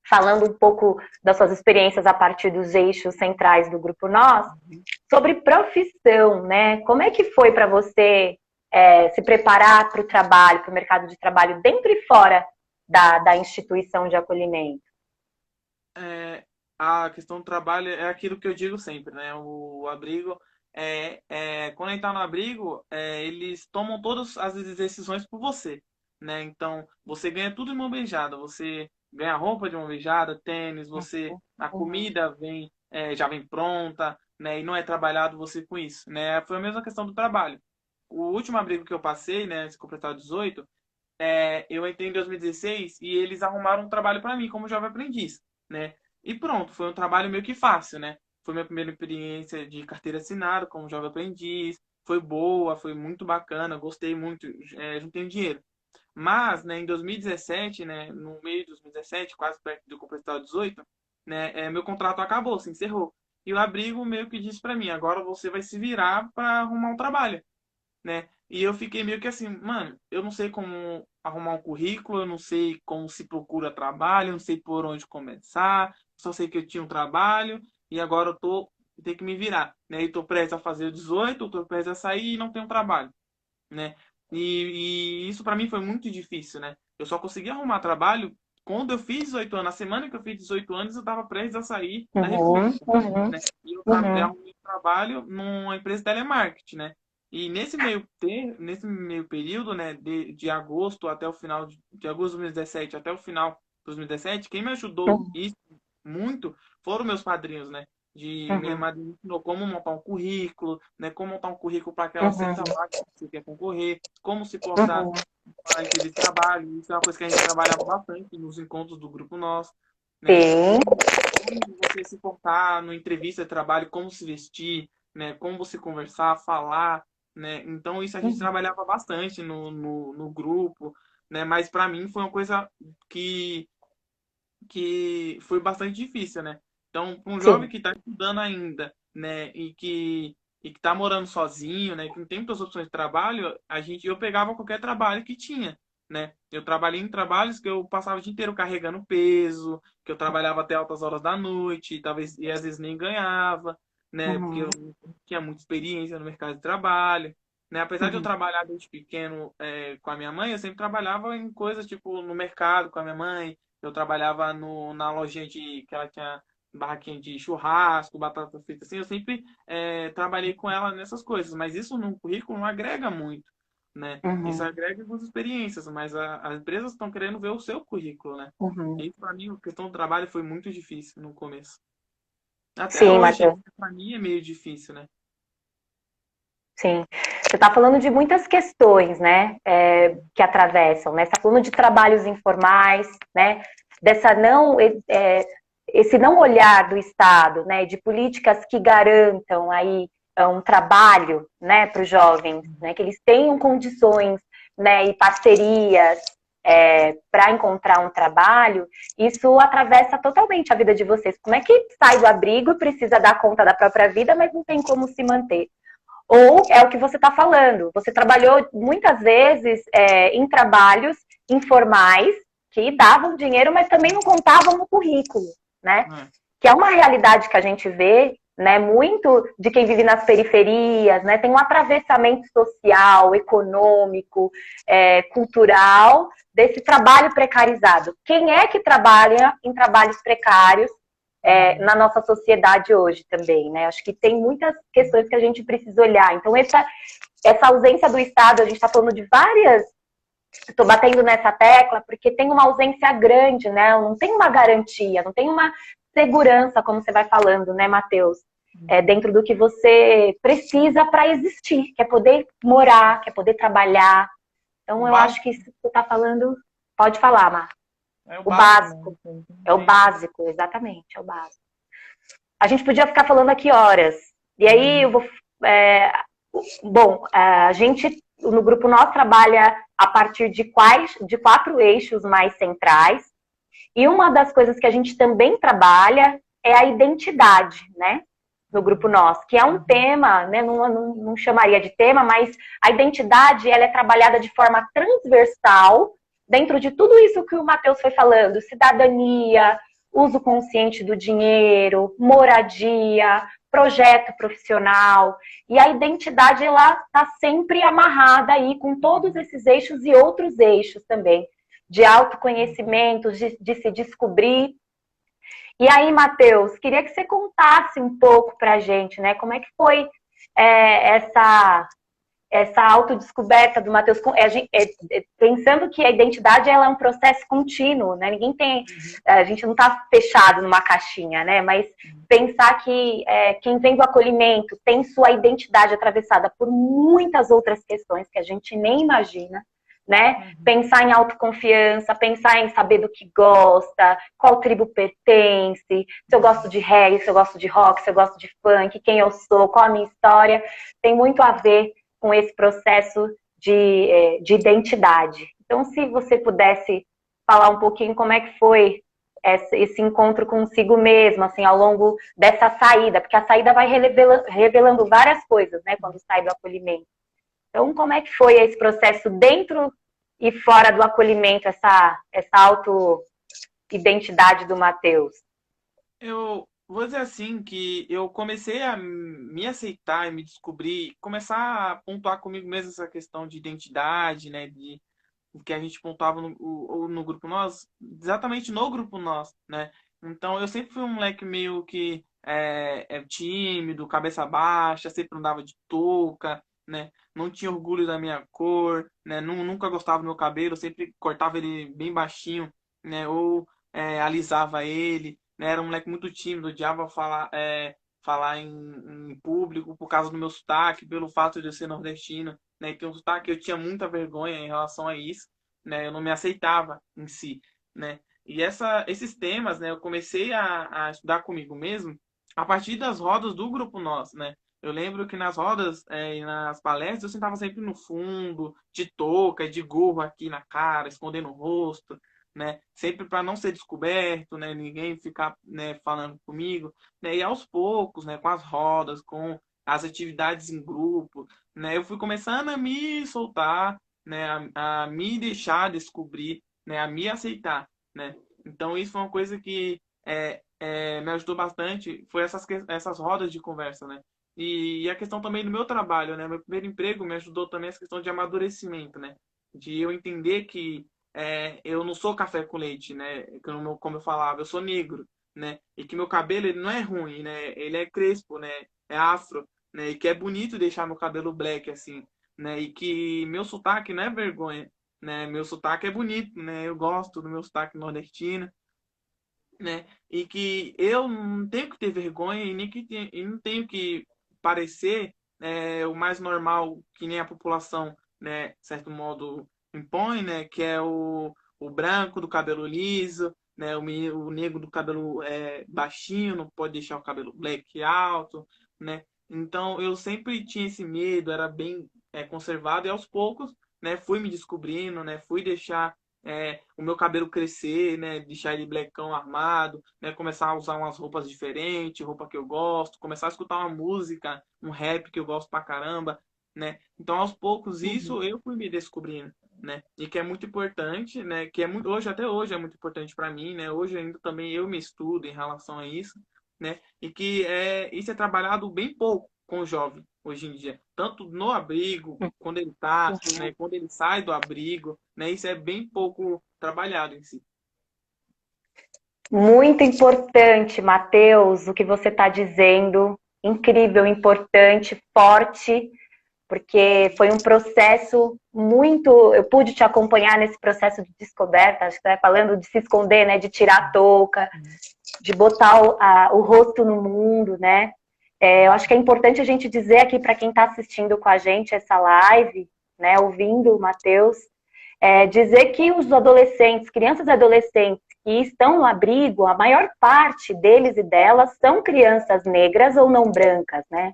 falando um pouco das suas experiências a partir dos eixos centrais do Grupo Nós, sobre profissão, né? Como é que foi para você se preparar para o trabalho, para o mercado de trabalho dentro e fora da instituição de acolhimento? É, a questão do trabalho é aquilo que eu digo sempre, né? O abrigo quando a gente tá no abrigo, eles tomam todas as decisões por você, né? Então você ganha tudo de mão beijada, você ganha roupa de mão beijada, tênis, a Uhum. comida já vem pronta, né? E não é trabalhado você com isso, né? Foi a mesma questão do trabalho. O último abrigo que eu passei, né? Se completar 18, eu entrei em 2016 e eles arrumaram um trabalho para mim como jovem aprendiz, né? E pronto, foi um trabalho meio que fácil, né? Foi minha primeira experiência de carteira assinada como jovem aprendiz, foi boa, foi muito bacana, gostei muito, juntei um dinheiro. Mas, né, em 2017, né, no meio de 2017, quase perto de eu completar 18, né, meu contrato acabou, se encerrou. E o abrigo meio que disse para mim, agora você vai se virar para arrumar um trabalho, né? E eu fiquei meio que assim, mano, eu não sei como arrumar um currículo, eu não sei como se procura trabalho, eu não sei por onde começar, só sei que eu tinha um trabalho e agora tenho que me virar, né? E tô prestes a fazer o 18, tô prestes a sair e não tenho trabalho, né? E isso para mim foi muito difícil, né? Eu só consegui arrumar trabalho quando eu fiz 18 anos. Na semana que eu fiz 18 anos, eu estava prestes a sair da Uhum, República, uhum, né? E eu uhum, arrumei trabalho numa empresa de telemarketing, né? E nesse meio período, né, de agosto até o final de agosto de 2017 até o final de 2017, quem me ajudou uhum, isso muito foram meus padrinhos, né? Minha uhum, madrinha me ensinou como montar um currículo, né? Como montar um currículo para aquela uhum, certa vaga que você quer concorrer, como se portar uhum. para entrevista de trabalho. Isso é uma coisa que a gente trabalhava bastante nos encontros do grupo nosso, né? Sim. Como você se portar numa entrevista de trabalho, como se vestir, né? Como você conversar, falar, né? Então isso a gente Uhum, trabalhava bastante no grupo, né? Mas para mim foi uma coisa que que foi bastante difícil, né? Então, para um jovem sim. que está estudando ainda, né, e que está morando sozinho, né, que não tem muitas opções de trabalho, eu pegava qualquer trabalho que tinha, né? Eu trabalhei em trabalhos que eu passava o dia inteiro carregando peso, que eu trabalhava até altas horas da noite, talvez e às vezes nem ganhava, né? Porque Uhum, eu não tinha muita experiência no mercado de trabalho. Né? Apesar de eu uhum, trabalhar desde pequeno com a minha mãe, eu sempre trabalhava em coisas tipo no mercado com a minha mãe, eu trabalhava na lojinha que ela tinha barraquinha de churrasco, batata frita, assim. Eu sempre trabalhei com ela nessas coisas, mas isso no currículo não agrega muito, né? Isso uhum, agrega algumas experiências, mas as empresas estão querendo ver o seu currículo, né? uhum. E para mim, a questão do trabalho foi muito difícil no começo. Até Sim, hoje, Matheus. para mim é meio difícil, né? Sim. Você está falando de muitas questões, né, que atravessam, né? Você está falando de trabalhos informais, né? Dessa não esse não olhar do Estado, né, de políticas que garantam aí um trabalho, né, para os jovens, né, que eles tenham condições, né, e parcerias para encontrar um trabalho, isso atravessa totalmente a vida de vocês. Como é que sai do abrigo e precisa dar conta da própria vida, mas não tem como se manter? Ou é o que você está falando, você trabalhou muitas vezes em trabalhos informais que davam dinheiro, mas também não contavam no currículo, né? É. Que é uma realidade que a gente vê, né? Muito de quem vive nas periferias, né? Tem um atravessamento social, econômico, cultural desse trabalho precarizado. Quem é que trabalha em trabalhos precários na nossa sociedade hoje também, né? Acho que tem muitas questões que a gente precisa olhar. Então, essa ausência do Estado, a gente está falando de várias. Estou batendo nessa tecla porque tem uma ausência grande, né? Não tem uma garantia, não tem uma segurança, como você vai falando, né, Matheus? Dentro do que você precisa para existir, que é poder morar, que é poder trabalhar. O Então, eu acho básico que isso que você está falando, pode falar, Mar. é o O básico, básico. né? Não É o tem. básico, exatamente, é o básico. A gente podia ficar falando aqui horas. E aí eu vou. É, bom, a gente no grupo nós trabalha a partir de 4 eixos mais centrais. E uma das coisas que a gente também trabalha é a identidade, né? No grupo nós, que é um tema, né? Não chamaria de tema, mas a identidade ela é trabalhada de forma transversal dentro de tudo isso que o Matheus foi falando: cidadania, uso consciente do dinheiro, moradia, projeto profissional. E a identidade ela está sempre amarrada aí com todos esses eixos e outros eixos também, de autoconhecimento, de se descobrir. E aí, Matheus, queria que você contasse um pouco para a gente, né? Como é que foi essa autodescoberta do Matheus? Pensando que a identidade ela é um processo contínuo, né? Ninguém tem, a gente não está fechado numa caixinha, né? Mas pensar que quem vem do acolhimento tem sua identidade atravessada por muitas outras questões que a gente nem imagina, né? Pensar em autoconfiança, pensar em saber do que gosta, qual tribo pertence, se eu gosto de reggae, se eu gosto de rock, se eu gosto de funk, quem eu sou, qual a minha história, tem muito a ver com esse processo de identidade. Então, se você pudesse falar um pouquinho como é que foi esse encontro consigo mesmo, assim, ao longo dessa saída, porque a saída vai revelando várias coisas, né, quando sai do acolhimento. Então, como é que foi esse processo dentro e fora do acolhimento, essa auto-identidade do Matheus? Eu vou dizer assim que eu comecei a me aceitar e me descobrir, começar a pontuar comigo mesmo essa questão de identidade, né, de o que a gente pontuava no grupo nós, exatamente no grupo nós, né? Então eu sempre fui um moleque meio que tímido, cabeça baixa, sempre andava de touca, né? Não tinha orgulho da minha cor, né? Nunca gostava do meu cabelo, sempre cortava ele bem baixinho, né? Ou alisava ele, né? Era um moleque muito tímido, odiava falar em público por causa do meu sotaque, pelo fato de eu ser nordestino, né? Que um sotaque eu tinha muita vergonha em relação a isso, né? Eu não me aceitava em si, né? E esses temas, né? Eu comecei a estudar comigo mesmo a partir das rodas do grupo nós, né? Eu lembro que nas rodas e nas palestras eu sentava sempre no fundo, de touca, de gorro aqui na cara, escondendo o rosto, né? Sempre para não ser descoberto, né? Ninguém ficar, né, falando comigo, né? E aos poucos, né? Com as rodas, com as atividades em grupo, né? Eu fui começando a me soltar, né? A me deixar descobrir, né? A me aceitar, né? Então isso foi uma coisa que me ajudou bastante, foi essas rodas de conversa, né? E a questão também do meu trabalho, né? Meu primeiro emprego me ajudou também essa questão de amadurecimento, né? De eu entender que eu não sou café com leite, né? Como eu falava, eu sou negro, né? E que meu cabelo ele não é ruim, né? Ele é crespo, né? É afro, né? E que é bonito deixar meu cabelo black assim, né? E que meu sotaque não é vergonha, né? Meu sotaque é bonito, né? Eu gosto do meu sotaque nordestino, né? E que eu não tenho que ter vergonha e nem e não tenho que parecer o mais normal que nem a população, né? De certo modo impõe, né? Que é o branco do cabelo liso, né? O negro do cabelo baixinho, não pode deixar o cabelo black alto, né? Então eu sempre tinha esse medo, era bem conservado, e aos poucos, né, fui me descobrindo, né? Fui deixar o meu cabelo crescer, né? Deixar ele blackão armado, né? Começar a usar umas roupas diferentes, roupa que eu gosto, começar a escutar uma música, um rap que eu gosto pra caramba, né? Então, aos poucos, Uhum. isso eu fui me descobrindo, né? E que é muito importante, né? Que é muito, hoje, até hoje, é muito importante para mim, né? Hoje ainda também eu me estudo em relação a isso, né? E que isso é trabalhado bem pouco com o jovem hoje em dia, tanto no abrigo, quando ele tá, Uhum. né? Quando ele sai do abrigo, né? Isso é bem pouco trabalhado em si. Muito importante, Matheus, o que você está dizendo. Incrível, importante, forte, porque foi um processo muito. Eu pude te acompanhar nesse processo de descoberta, acho que você está falando de se esconder, né? De tirar a touca, de botar o rosto no mundo, né? Eu acho que é importante a gente dizer aqui para quem está assistindo com a gente essa live, né? Ouvindo o Matheus, dizer que os adolescentes, crianças e adolescentes que estão no abrigo, a maior parte deles e delas são crianças negras ou não brancas, né?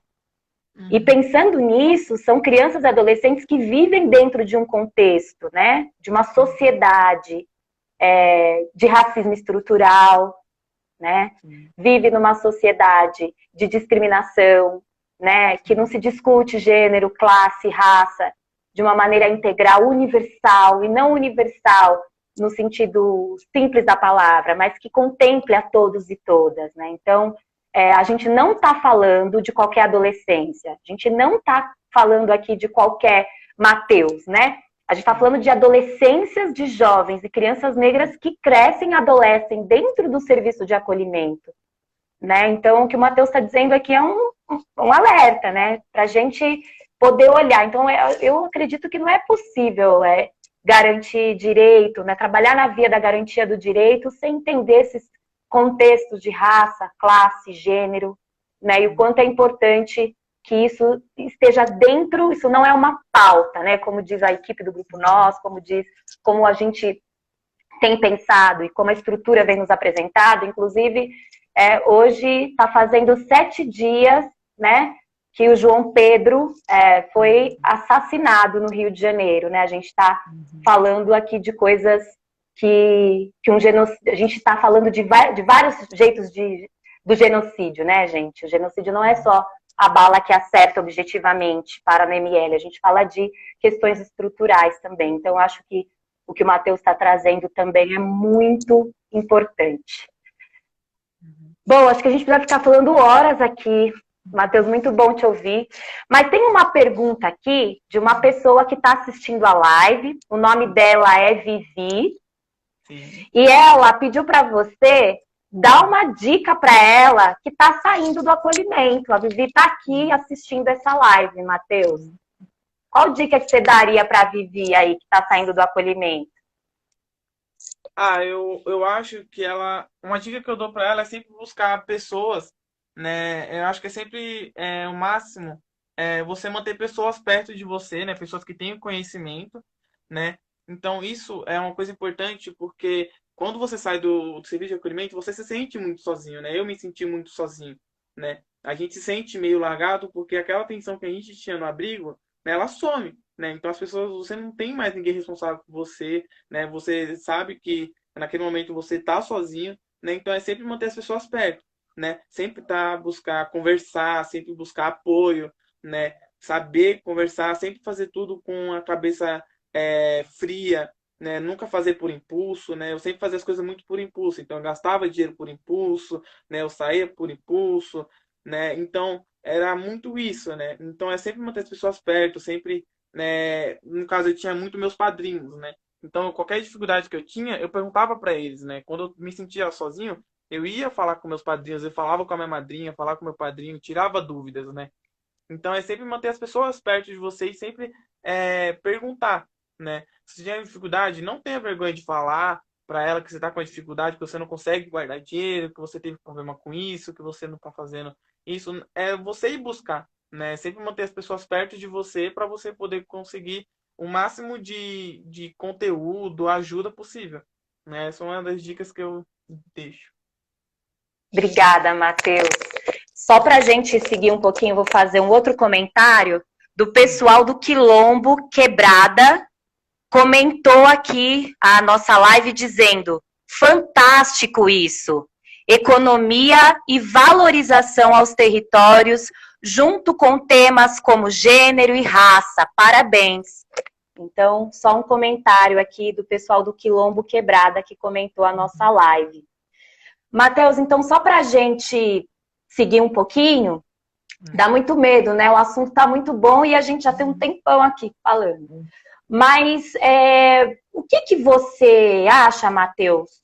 E Uhum. pensando nisso, são crianças e adolescentes que vivem dentro de um contexto, né? De uma sociedade de racismo estrutural, né? Sim. Vive numa sociedade de discriminação, né? Que não se discute gênero, classe, raça de uma maneira integral, universal, e não universal no sentido simples da palavra, mas que contemple a todos e todas, né? Então, a gente não está falando de qualquer adolescência, a gente não está falando aqui de qualquer Mateus, né? A gente está falando de adolescências de jovens e crianças negras que crescem e adolescem dentro do serviço de acolhimento, né? Então, o que o Matheus está dizendo aqui é um alerta, né? Para a gente poder olhar. Então, eu acredito que não é possível garantir direito, né? Trabalhar na via da garantia do direito sem entender esses contextos de raça, classe, gênero, né? E o quanto é importante que isso esteja dentro, isso não é uma pauta, né? Como diz a equipe do Grupo Nós, como a gente tem pensado e como a estrutura vem nos apresentado, inclusive hoje está fazendo 7 dias, né, que o João Pedro foi assassinado no Rio de Janeiro, né? A gente está falando aqui de coisas que um genocídio, a gente está falando de vários jeitos do genocídio, né, gente? O genocídio não é só a bala que acerta objetivamente para no ML, a gente fala de questões estruturais também. Então, acho que o que o Matheus está trazendo também é muito importante. Bom, acho que a gente precisa ficar falando horas aqui. Matheus, muito bom te ouvir. Mas tem uma pergunta aqui de uma pessoa que está assistindo a live. O nome dela é Vivi. Sim. E ela pediu para você dar uma dica para ela que está saindo do acolhimento. A Vivi está aqui assistindo essa live, Matheus. Qual dica que você daria para a Vivi aí que está saindo do acolhimento? Eu acho que uma dica que eu dou para ela é sempre buscar pessoas, né? Eu acho que é sempre o máximo você manter pessoas perto de você, né? Pessoas que tenham conhecimento, né? Então isso é uma coisa importante porque quando você sai do serviço de acolhimento, você se sente muito sozinho, né? Eu me senti muito sozinho, né? A gente se sente meio largado porque aquela atenção que a gente tinha no abrigo, né, ela some, né? Então as pessoas, você não tem mais ninguém responsável por você, né? Você sabe que naquele momento você está sozinho, né? Então é sempre manter as pessoas perto, né? Sempre tá buscar conversar, sempre buscar apoio, né? Saber conversar, sempre fazer tudo com a cabeça fria, né? Nunca fazer por impulso, né? Eu sempre fazia as coisas muito por impulso, então eu gastava dinheiro por impulso, né? Eu saía por impulso, né? Então era muito isso, né? Então é sempre manter as pessoas perto, sempre, né? No caso eu tinha muito meus padrinhos, né? Então, qualquer dificuldade que eu tinha, eu perguntava para eles, né? Quando eu me sentia sozinho, eu ia falar com meus padrinhos, eu falava com a minha madrinha, falava com meu padrinho, tirava dúvidas, né? Então, é sempre manter as pessoas perto de você e sempre perguntar, né? Se tiver dificuldade, não tenha vergonha de falar para ela que você está com a dificuldade, que você não consegue guardar dinheiro, que você teve problema com isso, que você não está fazendo isso. É você ir buscar, né? Sempre manter as pessoas perto de você para você poder conseguir o máximo de conteúdo, ajuda possível. né? Essa é uma das dicas que eu deixo. Obrigada, Matheus. Só para a gente seguir um pouquinho, vou fazer um outro comentário do pessoal do Quilombo Quebrada. Comentou aqui a nossa live dizendo: fantástico isso! Economia e valorização aos territórios, junto com temas como gênero e raça. Parabéns! Então, só um comentário aqui do pessoal do Quilombo Quebrada que comentou a nossa live. Matheus, então, só para a gente seguir um pouquinho, dá muito medo, né? O assunto está muito bom e a gente já tem um tempão aqui falando. Mas o que você acha, Matheus,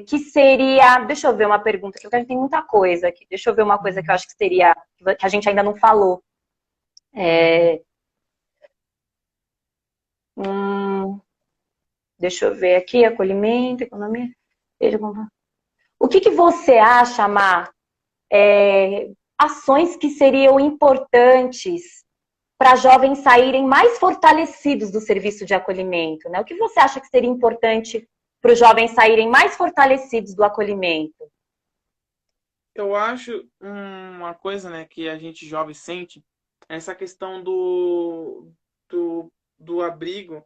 que seria... Deixa eu ver uma pergunta, que a gente tem muita coisa aqui. Deixa eu ver uma coisa que eu acho que seria... que a gente ainda não falou. Deixa eu ver aqui, acolhimento, economia... O que você acha, Má, ações que seriam importantes para jovens saírem mais fortalecidos do serviço de acolhimento, né? O que você acha que seria importante para os jovens saírem mais fortalecidos do acolhimento? Eu acho uma coisa, né, que a gente jovem sente, é essa questão do abrigo,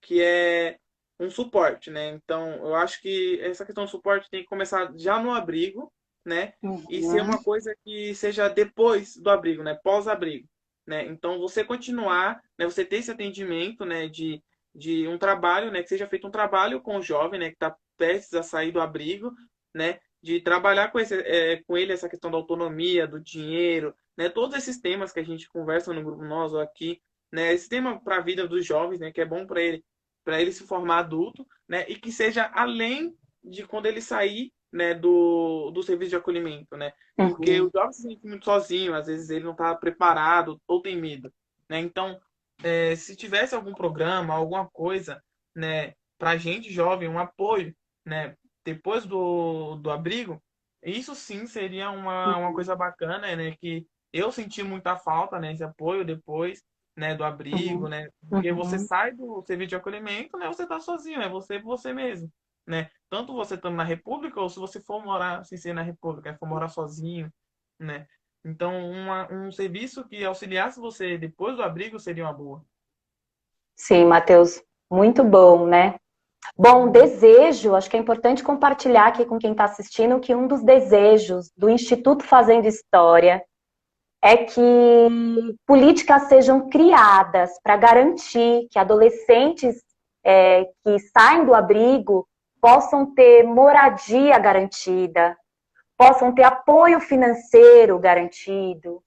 que é um suporte, né? Então, eu acho que essa questão do suporte tem que começar já no abrigo, né? E ser uma coisa que seja depois do abrigo, né? Pós-abrigo, né? Então, você continuar, né? Você ter esse atendimento, né? De um trabalho, né? Que seja feito um trabalho com o jovem, né? Que está prestes a sair do abrigo, né? De trabalhar com ele essa questão da autonomia, do dinheiro, né? Todos esses temas que a gente conversa no grupo nós aqui, né? Esse tema para a vida dos jovens, né? Que é bom para ele se formar adulto, né? E que seja além de quando ele sair, né, do serviço de acolhimento, né? Porque o jovem se sente muito sozinho, às vezes ele não está preparado ou tem medo, né? Então, se tivesse algum programa, alguma coisa, né, para gente jovem, um apoio, né, depois do abrigo, isso sim seria uma coisa bacana, né? Que eu senti muita falta, né? Esse apoio depois, né, do abrigo, né? Porque você sai do serviço de acolhimento, né? Você tá sozinho, é você mesmo, né? Tanto você estando na República, ou se você for morar sem ser na República, for morar sozinho, né? Então, um serviço que auxiliasse você depois do abrigo seria uma boa. Sim, Matheus, muito bom, né? Bom, desejo, acho que é importante compartilhar aqui com quem está assistindo que um dos desejos do Instituto Fazendo História é que políticas sejam criadas para garantir que adolescentes que saem do abrigo possam ter moradia garantida, possam ter apoio financeiro garantido,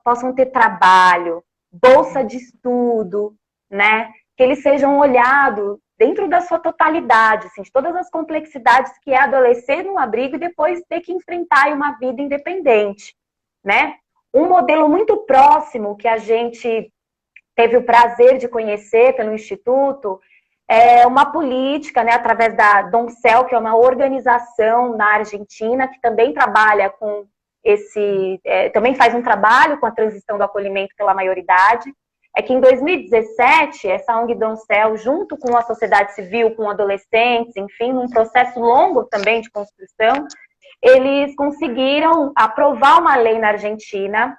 possam ter trabalho, bolsa de estudo, né? Que eles sejam olhados dentro da sua totalidade, assim, de todas as complexidades que é adolescer num abrigo e depois ter que enfrentar uma vida independente, né? Um modelo muito próximo que a gente teve o prazer de conhecer pelo Instituto é uma política, né, através da Doncel, que é uma organização na Argentina que também trabalha com também faz um trabalho com a transição do acolhimento pela maioridade. É que em 2017, essa ONG Doncel, junto com a sociedade civil, com adolescentes, enfim, num processo longo também de construção, eles conseguiram aprovar uma lei na Argentina,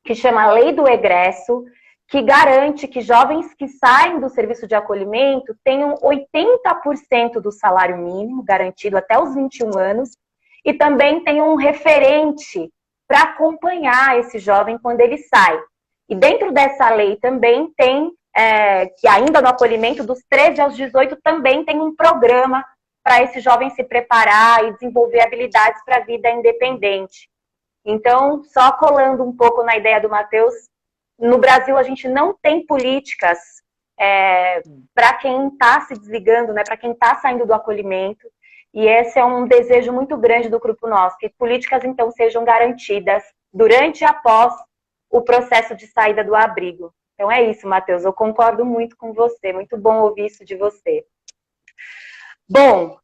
que chama Lei do Egresso, que garante que jovens que saem do serviço de acolhimento tenham 80% do salário mínimo garantido até os 21 anos e também tenham um referente para acompanhar esse jovem quando ele sai. E dentro dessa lei também tem, que ainda no acolhimento dos 13 aos 18 também tem um programa para esse jovem se preparar e desenvolver habilidades para a vida independente. Então, só colando um pouco na ideia do Matheus, no Brasil a gente não tem políticas para quem está se desligando, né, para quem está saindo do acolhimento, e esse é um desejo muito grande do grupo nosso, que políticas então sejam garantidas durante e após o processo de saída do abrigo. Então é isso, Matheus, eu concordo muito com você, muito bom ouvir isso de você. Bom,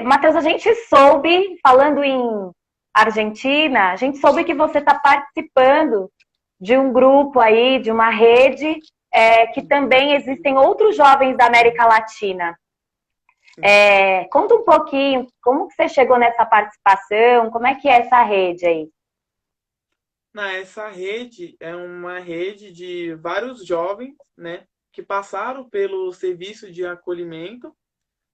Matheus, a gente soube, falando em Argentina, a gente soube que você está participando de um grupo aí, de uma rede que também existem outros jovens da América Latina. Conta um pouquinho, como que você chegou nessa participação, como é que é essa rede aí? Essa rede é uma rede de vários jovens, né, que passaram pelo serviço de acolhimento,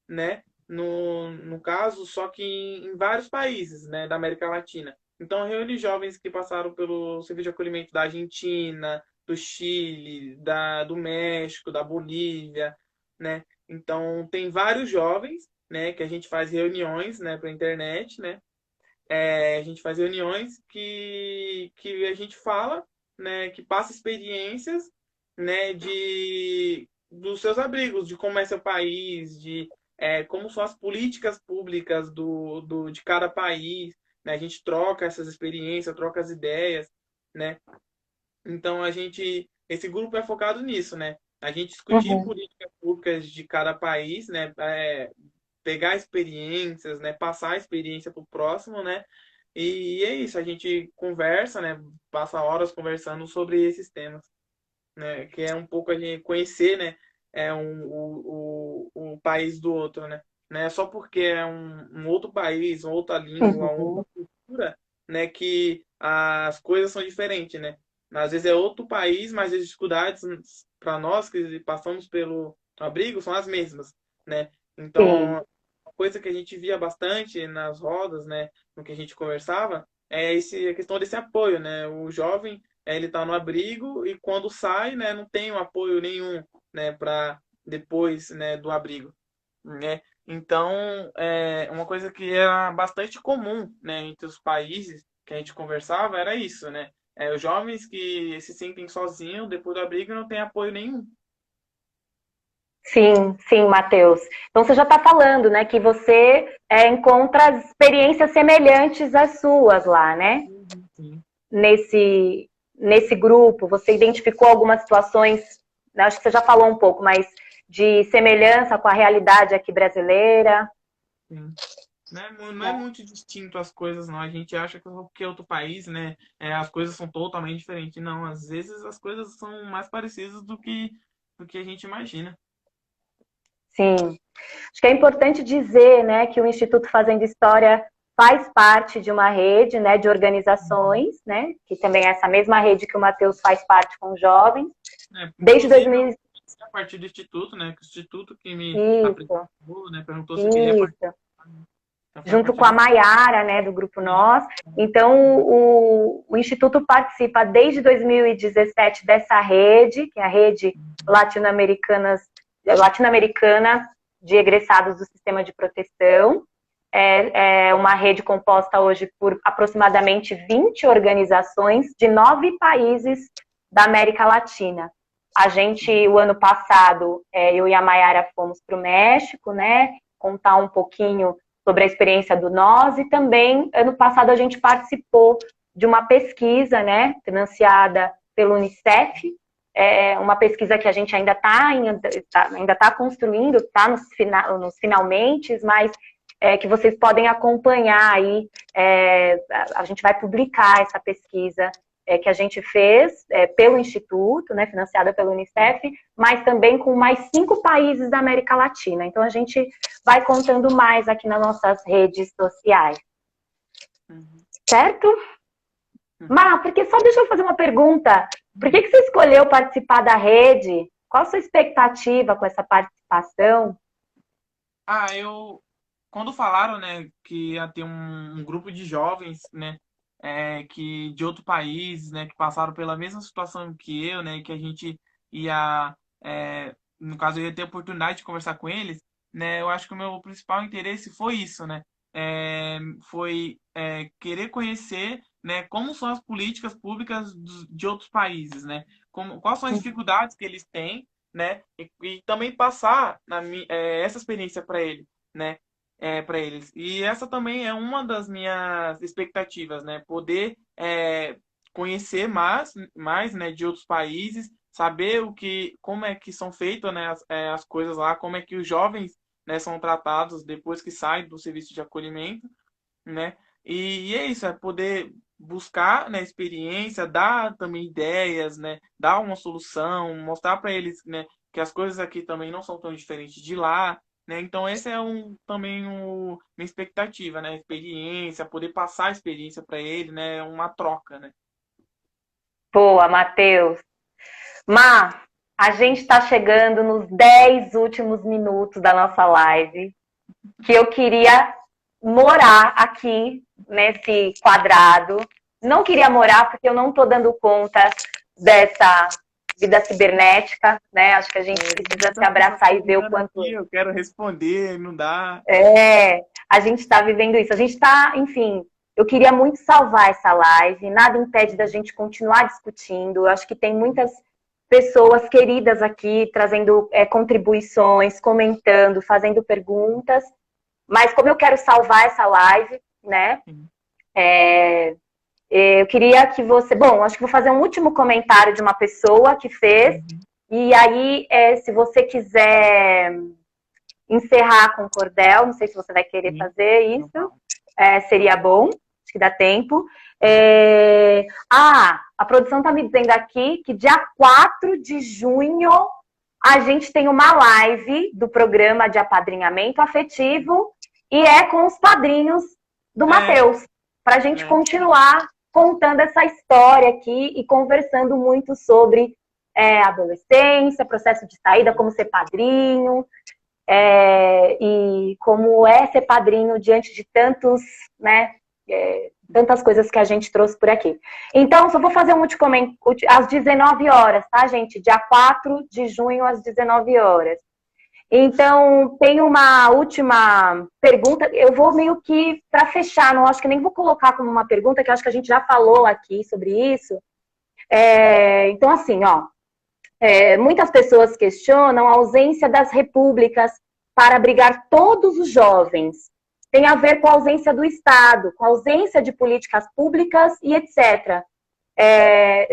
né, no caso, só que em vários países, né, da América Latina. Então, reúne jovens que passaram pelo serviço de acolhimento da Argentina, do Chile, do México, da Bolívia, né? Então, tem vários jovens, né, que a gente faz reuniões, né, pela internet, né? A gente faz reuniões que a gente fala, né, que passa experiências, né, dos seus abrigos, de como é seu país, de como são as políticas públicas de cada país, né? A gente troca essas experiências, troca as ideias, né? Então esse grupo é focado nisso, né? A gente discutir Uhum. políticas públicas de cada país, né? Pegar experiências, né? Passar a experiência para o próximo, né? E é isso, a gente conversa, né? Passa horas conversando sobre esses temas, né? Que é um pouco a gente conhecer, né? O país do outro, né? Não é só porque é um outro país, uma outra língua, uma outra Uhum. cultura, né? Que as coisas são diferentes, né? Às vezes é outro país, mas as dificuldades para nós que passamos pelo abrigo são as mesmas, né? Então, Sim. uma coisa que a gente via bastante nas rodas, né? No que a gente conversava, a questão desse apoio, né? O jovem ele está no abrigo e quando sai, né, não tem um apoio nenhum, né, para depois, né, do abrigo, né? Então, uma coisa que era bastante comum, né, entre os países que a gente conversava era isso, né? Os jovens que se sentem sozinhos depois do abrigo e não tem apoio nenhum. Sim, sim, Matheus. Então você já está falando, né, que você encontra experiências semelhantes às suas lá, né? Sim. Nesse, nesse grupo, você identificou algumas situações, né, acho que você já falou um pouco, mas de semelhança com a realidade aqui brasileira. Sim. Não é muito distinto as coisas, não. A gente acha que é outro país, né? As coisas são totalmente diferentes. Não, às vezes as coisas são mais parecidas do que a gente imagina. Sim. Acho que é importante dizer, né, que o Instituto Fazendo História faz parte de uma rede, né, de organizações, né, que também é essa mesma rede que o Matheus faz parte com os jovens, desde Inclusive, eu 2000. conheci a partir do Instituto, né? Que o Instituto que me Isso, apresentou, né? Perguntou se eu queria participar. isso. Então, foi a Junto partir com a do Maiara, né, do Grupo Sim. Nós. Então, o Instituto participa desde 2017 dessa rede, que é a rede latino-americana de egressados do sistema de proteção. É uma rede composta hoje por aproximadamente 20 organizações de 9 países da América Latina. A gente, o ano passado, eu e a Maiara fomos para o México, né, contar um pouquinho sobre a experiência do Nós, e também, ano passado, a gente participou de uma pesquisa, né, financiada pelo Unicef, uma pesquisa que a gente ainda tá construindo, está nos finalmente, mas que vocês podem acompanhar aí. A gente vai publicar essa pesquisa que a gente fez pelo Instituto, né, financiada pelo Unicef, mas também com mais 5 países da América Latina. Então, a gente vai contando mais aqui nas nossas redes sociais. Uhum. Certo? Uhum. Má, porque só deixa eu fazer uma pergunta. Por que você escolheu participar da rede? Qual a sua expectativa com essa participação? Quando falaram, né, que ia ter um grupo de jovens, né, que de outro país, né, que passaram pela mesma situação que eu, né, que a gente ia, no caso, eu ia ter a oportunidade de conversar com eles, né, eu acho que o meu principal interesse foi isso, né, foi querer conhecer, né, como são as políticas públicas de outros países, né, quais são as dificuldades que eles têm, né, e também passar essa experiência para eles, né, para eles. E essa também é uma das minhas expectativas, né? Poder conhecer mais, né, de outros países, saber como é que são feitas, né, as coisas lá, como é que os jovens, né, são tratados depois que saem do serviço de acolhimento, né? E é isso, é poder buscar, né, experiência, dar também ideias, né, dar uma solução, mostrar para eles, né, que as coisas aqui também não são tão diferentes de lá, né? Então esse é também minha expectativa, né? Experiência, poder passar a experiência para ele, né? Uma troca, né? Boa, Matheus. Má, a gente está chegando nos 10 últimos minutos da nossa live, que eu queria morar aqui nesse quadrado. Não queria morar porque eu não estou dando conta dessa vida cibernética, né? Acho que a gente precisa se abraçar e ver o quanto... Aqui, eu quero responder, não dá. A gente está vivendo isso. A gente está, enfim, eu queria muito salvar essa live. Nada impede da gente continuar discutindo. Eu acho que tem muitas pessoas queridas aqui trazendo contribuições, comentando, fazendo perguntas. Mas como eu quero salvar essa live, né? Eu queria que você... Bom, acho que vou fazer um último comentário de uma pessoa que fez. E aí, se você quiser encerrar com o cordel, não sei se você vai querer fazer isso, seria bom, acho que dá tempo. A produção está me dizendo aqui que dia 4 de junho a gente tem uma live do programa de apadrinhamento afetivo e com os padrinhos do Matheus, para a gente continuar contando essa história aqui e conversando muito sobre adolescência, processo de saída, como ser padrinho, e como é ser padrinho diante de tantos, né, tantas coisas que a gente trouxe por aqui. Então, só vou fazer um último comentário às 19 horas, tá, gente? Dia 4 de junho, às 19 horas. Então, tem uma última pergunta. Eu vou meio que para fechar, não acho que nem vou colocar como uma pergunta, que acho que a gente já falou aqui sobre isso. Então, assim, muitas pessoas questionam a ausência das repúblicas para abrigar todos os jovens. Tem a ver com a ausência do Estado, com a ausência de políticas públicas e etc.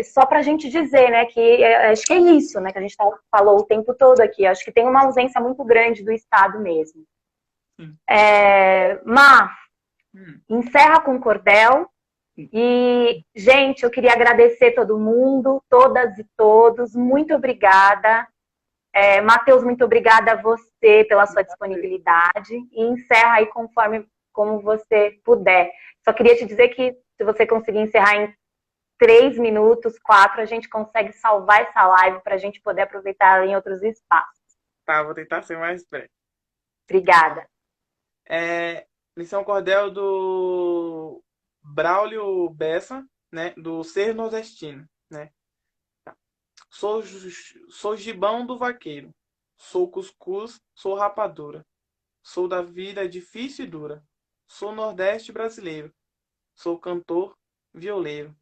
Só para a gente dizer, né, que acho que é isso, né, que a gente falou o tempo todo aqui. Acho que tem uma ausência muito grande do Estado mesmo. Encerra com o cordel. E, gente, eu queria agradecer todo mundo, todas e todos. Muito obrigada. Matheus, muito obrigada a você pela sua disponibilidade. E encerra aí como você puder. Só queria te dizer que se você conseguir encerrar em 3 minutos, 4, a gente consegue salvar essa live para a gente poder aproveitar ela em outros espaços. Tá, vou tentar ser mais breve. Obrigada. Lição Cordel do Braulio Bessa, né, do Ser Nordestino, né? Sou gibão do vaqueiro, sou cuscuz, sou rapadura, sou da vida difícil e dura, sou Nordeste brasileiro, sou cantor, violeiro,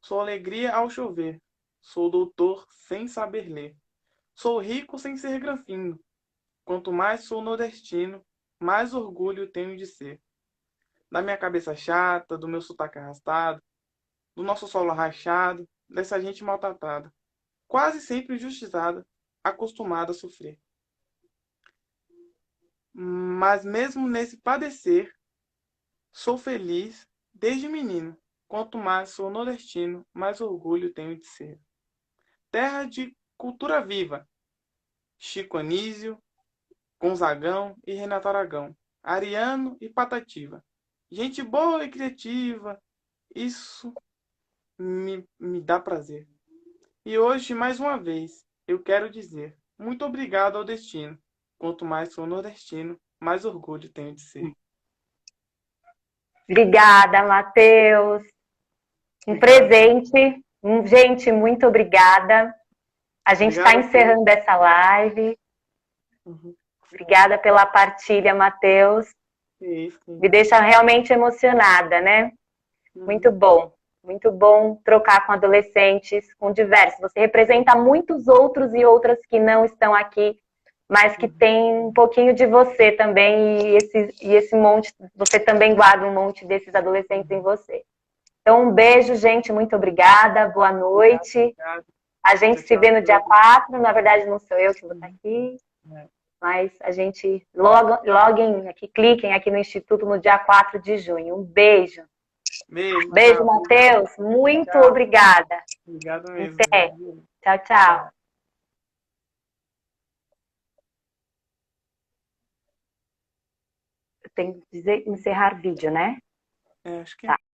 sou alegria ao chover, sou doutor sem saber ler, sou rico sem ser granfino, quanto mais sou nordestino, mais orgulho tenho de ser. Da minha cabeça chata, do meu sotaque arrastado, do nosso solo rachado, dessa gente maltratada, quase sempre injustiçada, acostumada a sofrer. Mas mesmo nesse padecer, sou feliz desde menino. Quanto mais sou nordestino, mais orgulho tenho de ser. Terra de cultura viva. Chico Anísio, Gonzagão e Renato Aragão. Ariano e Patativa. Gente boa e criativa. Isso me dá prazer. E hoje, mais uma vez, eu quero dizer muito obrigado ao destino. Quanto mais sou nordestino, mais orgulho tenho de ser. Obrigada, Matheus. Um presente. Gente, muito obrigada. A gente está encerrando essa live. Obrigada pela partilha, Matheus. Me deixa realmente emocionada, né? Muito bom. Muito bom trocar com adolescentes, com diversos. Você representa muitos outros e outras que não estão aqui, mas que tem um pouquinho de você também, e esse monte, você também guarda um monte desses adolescentes em você. Então, um beijo, gente, muito obrigada, boa noite. A gente se vê no dia 4, na verdade não sou eu que vou estar aqui, mas a gente loguem aqui, cliquem aqui no Instituto no dia 4 de junho. Um beijo. Beijo, Beijo, tchau. Matheus. Muito Tchau. obrigada. Obrigado mesmo. Até. Tchau, tchau. Tchau. Eu tenho que dizer encerrar vídeo, né? É, acho que é. Tá.